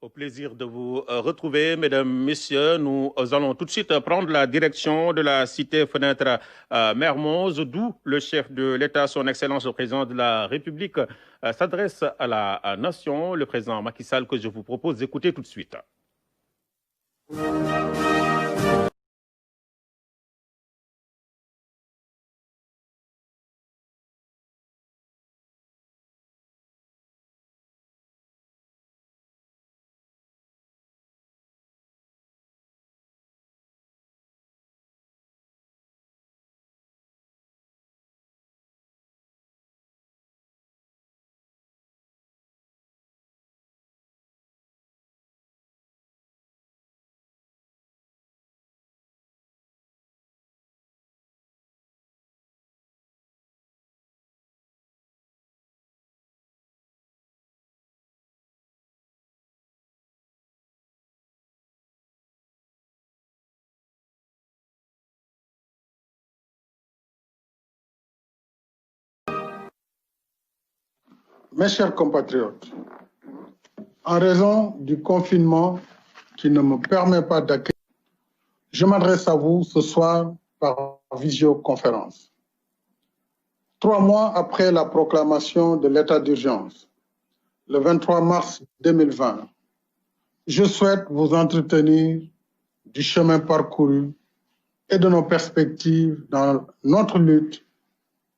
Au plaisir de vous retrouver, mesdames, messieurs. Nous allons tout de suite prendre la direction de la cité Fenêtre Mermoz, d'où le chef de l'État, son Excellence le Président de la République, s'adresse à la nation, le président Macky Sall, que je vous propose d'écouter tout de suite. Mes chers compatriotes, en raison du confinement qui ne me permet pas d'accueillir, je m'adresse à vous ce soir par visioconférence. 3 mois après la proclamation de l'état d'urgence, le 23 mars 2020, je souhaite vous entretenir du chemin parcouru et de nos perspectives dans notre lutte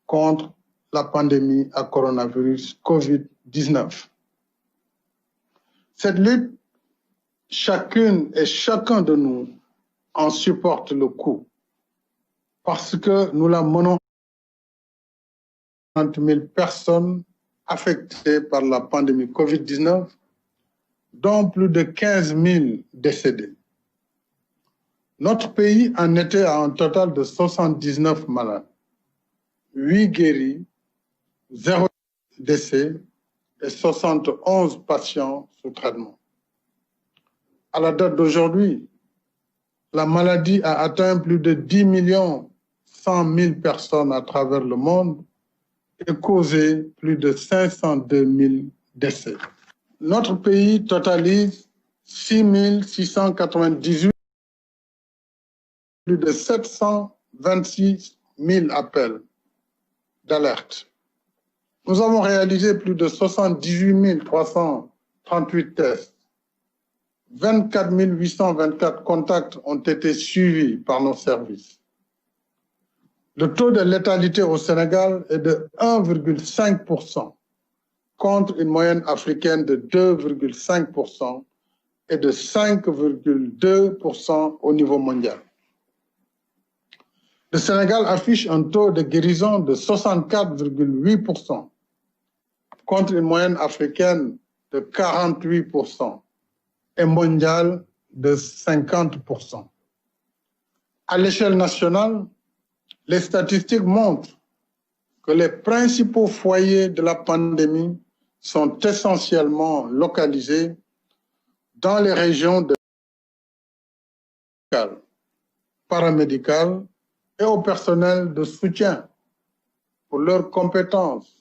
contre la pandémie à coronavirus COVID-19. Cette lutte, chacune et chacun de nous en supporte le coût parce que nous la menons. 30 000 personnes affectées par la pandémie COVID-19, dont plus de 15 000 décédés. Notre pays en était à un total de 79 malades, 8 guéris, 0 décès et 71 patients sous traitement. À la date d'aujourd'hui, la maladie a atteint plus de 10 100 000 personnes à travers le monde et causé plus de 502 000 décès. Notre pays totalise 6 698, plus de 726 000 appels d'alerte. Nous avons réalisé plus de 78 338 tests. 24 824 contacts ont été suivis par nos services. Le taux de létalité au Sénégal est de 1,5% contre une moyenne africaine de 2,5% et de 5,2% au niveau mondial. Le Sénégal affiche un taux de guérison de 64,8% contre une moyenne africaine de 48% et mondiale de 50%. À l'échelle nationale, les statistiques montrent que les principaux foyers de la pandémie sont essentiellement localisés dans les régions de paramédicales et au personnel de soutien pour leurs compétences,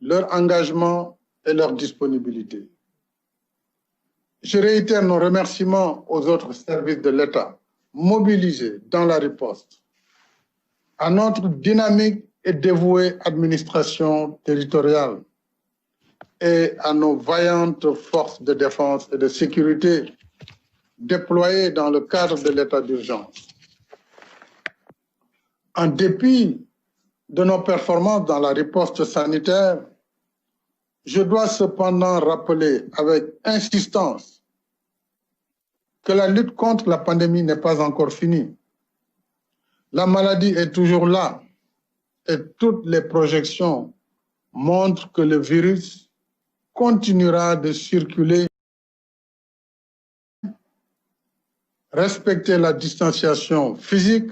leur engagement et leur disponibilité. Je réitère nos remerciements aux autres services de l'État mobilisés dans la riposte, à notre dynamique et dévouée administration territoriale et à nos vaillantes forces de défense et de sécurité déployées dans le cadre de l'état d'urgence. En dépit de nos performances dans la riposte sanitaire, je dois cependant rappeler avec insistance que la lutte contre la pandémie n'est pas encore finie. La maladie est toujours là et toutes les projections montrent que le virus continuera de circuler. Respecter la distanciation physique,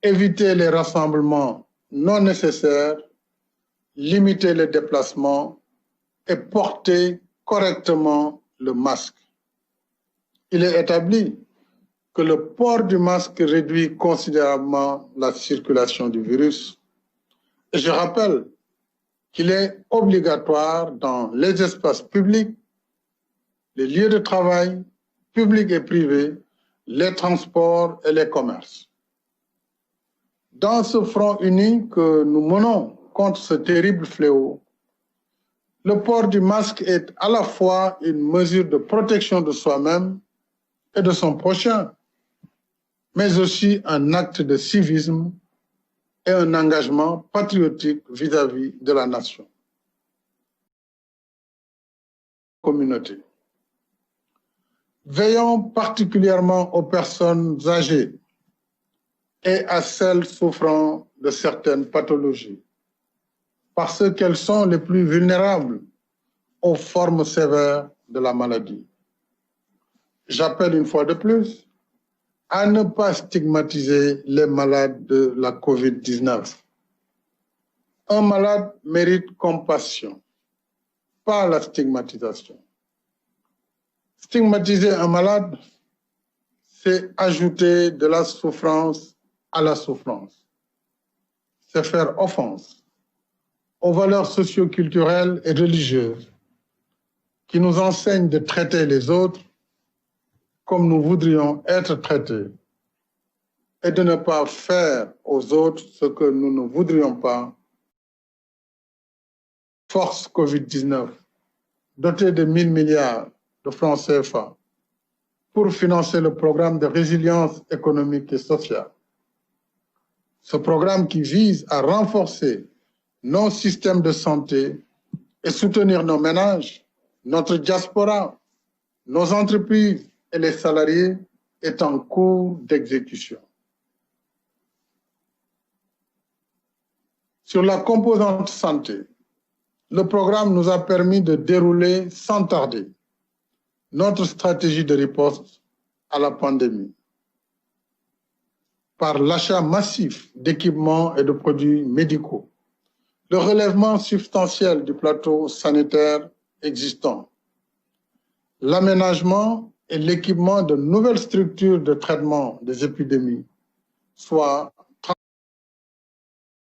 éviter les rassemblements non nécessaires, limiter les déplacements et porter correctement le masque. Il est établi que le port du masque réduit considérablement la circulation du virus. Et je rappelle qu'il est obligatoire dans les espaces publics, les lieux de travail, publics et privés, les transports et les commerces. Dans ce front uni que nous menons contre ce terrible fléau, le port du masque est à la fois une mesure de protection de soi-même et de son prochain, mais aussi un acte de civisme et un engagement patriotique vis-à-vis de la nation. Communauté. Veillons particulièrement aux personnes âgées et à celles souffrant de certaines pathologies, parce qu'elles sont les plus vulnérables aux formes sévères de la maladie. J'appelle une fois de plus à ne pas stigmatiser les malades de la COVID-19. Un malade mérite compassion, pas la stigmatisation. Stigmatiser un malade, c'est ajouter de la souffrance à la souffrance. C'est faire offense aux valeurs socio-culturelles et religieuses qui nous enseignent de traiter les autres comme nous voudrions être traités et de ne pas faire aux autres ce que nous ne voudrions pas. Force Covid-19, dotée de 1 000 milliards de francs CFA pour financer le programme de résilience économique et sociale. Ce programme qui vise à renforcer nos systèmes de santé et soutenir nos ménages, notre diaspora, nos entreprises et les salariés est en cours d'exécution. Sur la composante santé, le programme nous a permis de dérouler sans tarder notre stratégie de riposte à la pandémie par l'achat massif d'équipements et de produits médicaux, le relèvement substantiel du plateau sanitaire existant, l'aménagement et l'équipement de nouvelles structures de traitement des épidémies, soit